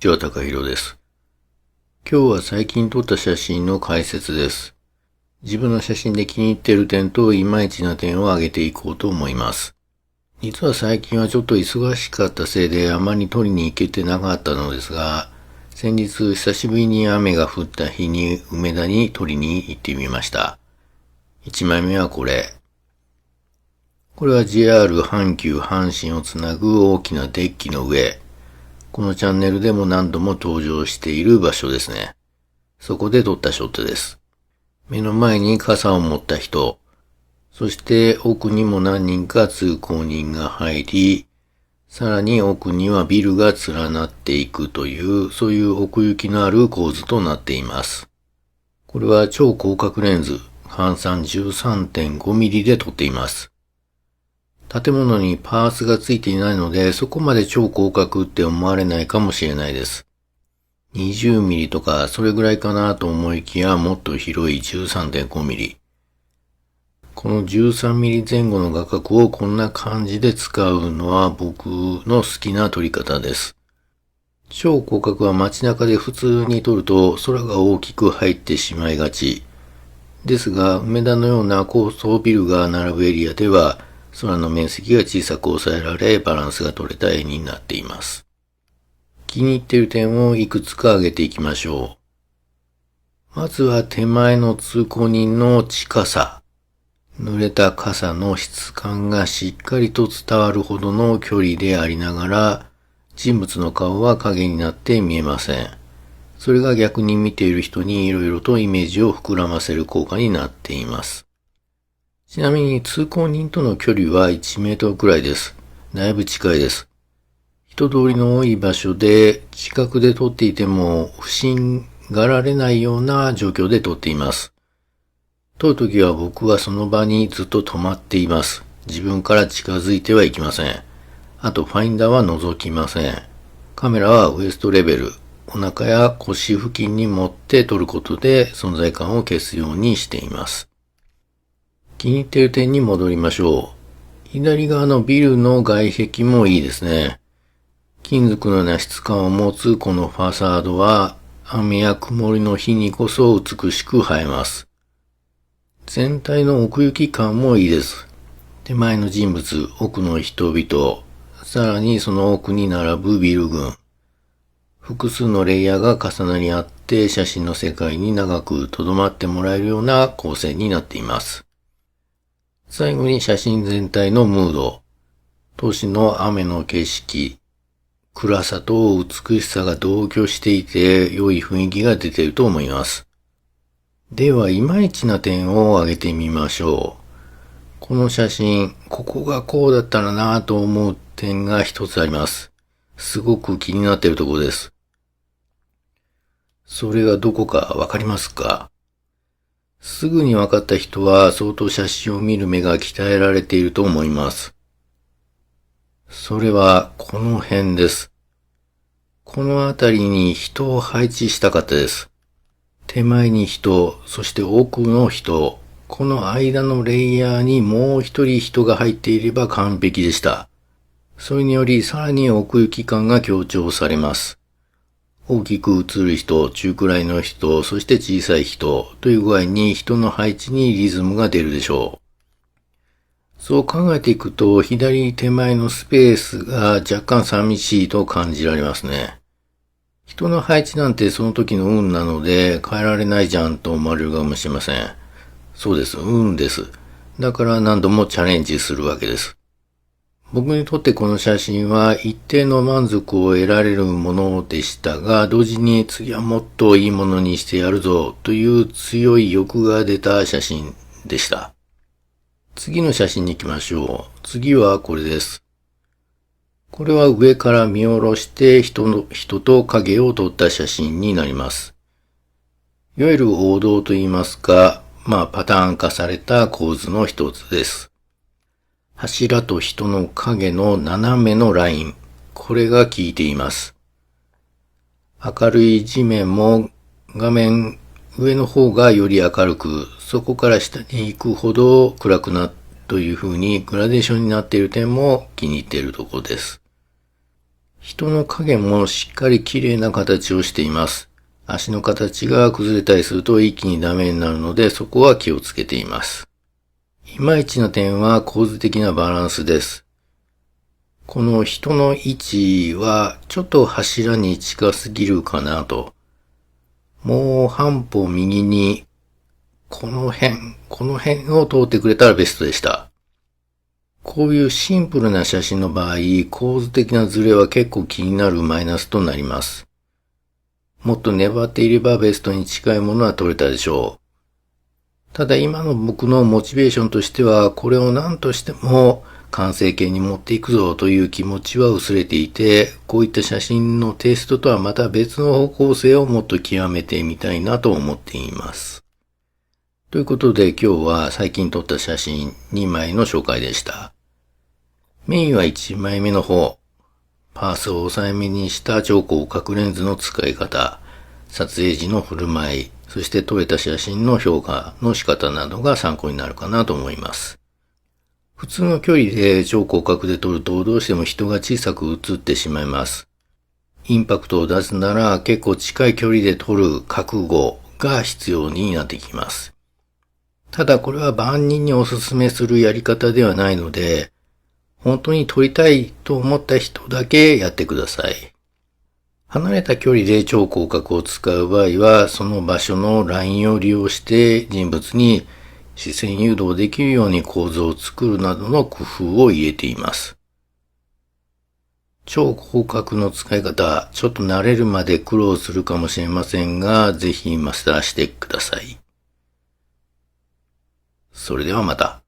ちは、高弘です。今日は最近撮った写真の解説です。自分の写真で気に入っている点といまいちな点を挙げていこうと思います。実は最近はちょっと忙しかったせいであまり撮りに行けてなかったのですが、先日久しぶりに雨が降った日に梅田に撮りに行ってみました。1枚目はこれ。これは JR 阪急阪神をつなぐ大きなデッキの上。このチャンネルでも何度も登場している場所ですね。そこで撮ったショットです。目の前に傘を持った人、そして奥にも何人か通行人が入り、さらに奥にはビルが連なっていくという、そういう奥行きのある構図となっています。これは超広角レンズ、換算 13.5mm で撮っています。建物にパーツがついていないので、そこまで超広角って思われないかもしれないです。20ミリとかそれぐらいかなと思いきや、もっと広い 13.5 ミリ。この13ミリ前後の画角をこんな感じで使うのは僕の好きな撮り方です。超広角は街中で普通に撮ると空が大きく入ってしまいがち。ですが、梅田のような高層ビルが並ぶエリアでは、空の面積が小さく抑えられ、バランスが取れた絵になっています。気に入っている点をいくつか挙げていきましょう。まずは手前の通行人の近さ。濡れた傘の質感がしっかりと伝わるほどの距離でありながら、人物の顔は影になって見えません。それが逆に見ている人にいろいろとイメージを膨らませる効果になっています。ちなみに通行人との距離は1メートルくらいです。だいぶ近いです。人通りの多い場所で近くで撮っていても不審がられないような状況で撮っています。撮るときは僕はその場にずっと止まっています。自分から近づいてはいきません。あとファインダーは覗きません。カメラはウエストレベル、お腹や腰付近に持って撮ることで存在感を消すようにしています。気に入っている点に戻りましょう。左側のビルの外壁もいいですね。金属のような質感を持つこのファサードは雨や曇りの日にこそ美しく映えます。全体の奥行き感もいいです。手前の人物、奥の人々、さらにその奥に並ぶビル群。複数のレイヤーが重なり合って写真の世界に長く留まってもらえるような構成になっています。最後に写真全体のムード。都市の雨の景色、暗さと美しさが同居していて良い雰囲気が出ていると思います。では、いまいちな点を挙げてみましょう。この写真、ここがこうだったらなぁと思う点が一つあります。すごく気になっているところです。それがどこかわかりますか？すぐに分かった人は相当写真を見る目が鍛えられていると思います。それはこの辺です。この辺りに人を配置したかったです。手前に人、そして奥の人、この間のレイヤーにもう一人人が入っていれば完璧でした。それによりさらに奥行き感が強調されます。大きく映る人、中くらいの人、そして小さい人という具合に人の配置にリズムが出るでしょう。そう考えていくと左手前のスペースが若干寂しいと感じられますね。人の配置なんてその時の運なので変えられないじゃんと思われるかもしれません。そうです、運です。だから何度もチャレンジするわけです。僕にとってこの写真は一定の満足を得られるものでしたが、同時に次はもっといいものにしてやるぞという強い欲が出た写真でした。次の写真に行きましょう。次はこれです。これは上から見下ろして人と影を撮った写真になります。いわゆる王道と言いますか、パターン化された構図の一つです。柱と人の影の斜めのライン、これが効いています。明るい地面も画面上の方がより明るく、そこから下に行くほど暗くなという風にグラデーションになっている点も気に入っているところです。人の影もしっかり綺麗な形をしています。足の形が崩れたりすると一気にダメになるので、そこは気をつけています。いまいちな点は構図的なバランスです。この人の位置はちょっと柱に近すぎるかなと。もう半歩右に、この辺を通ってくれたらベストでした。こういうシンプルな写真の場合、構図的なズレは結構気になるマイナスとなります。もっと粘っていればベストに近いものは撮れたでしょう。ただ今の僕のモチベーションとしては、これを何としても完成形に持っていくぞという気持ちは薄れていて、こういった写真のテイストとはまた別の方向性をもっと極めてみたいなと思っています。ということで今日は最近撮った写真2枚の紹介でした。メインは1枚目の方。パースを抑えめにした超広角レンズの使い方、撮影時の振る舞い、そして撮れた写真の評価の仕方などが参考になるかなと思います。普通の距離で超広角で撮るとどうしても人が小さく映ってしまいます。インパクトを出すなら結構近い距離で撮る覚悟が必要になってきます。ただこれは万人におすすめするやり方ではないので、本当に撮りたいと思った人だけやってください。離れた距離で超広角を使う場合は、その場所のラインを利用して人物に視線誘導できるように構図を作るなどの工夫を入れています。超広角の使い方、ちょっと慣れるまで苦労するかもしれませんが、ぜひマスターしてください。それではまた。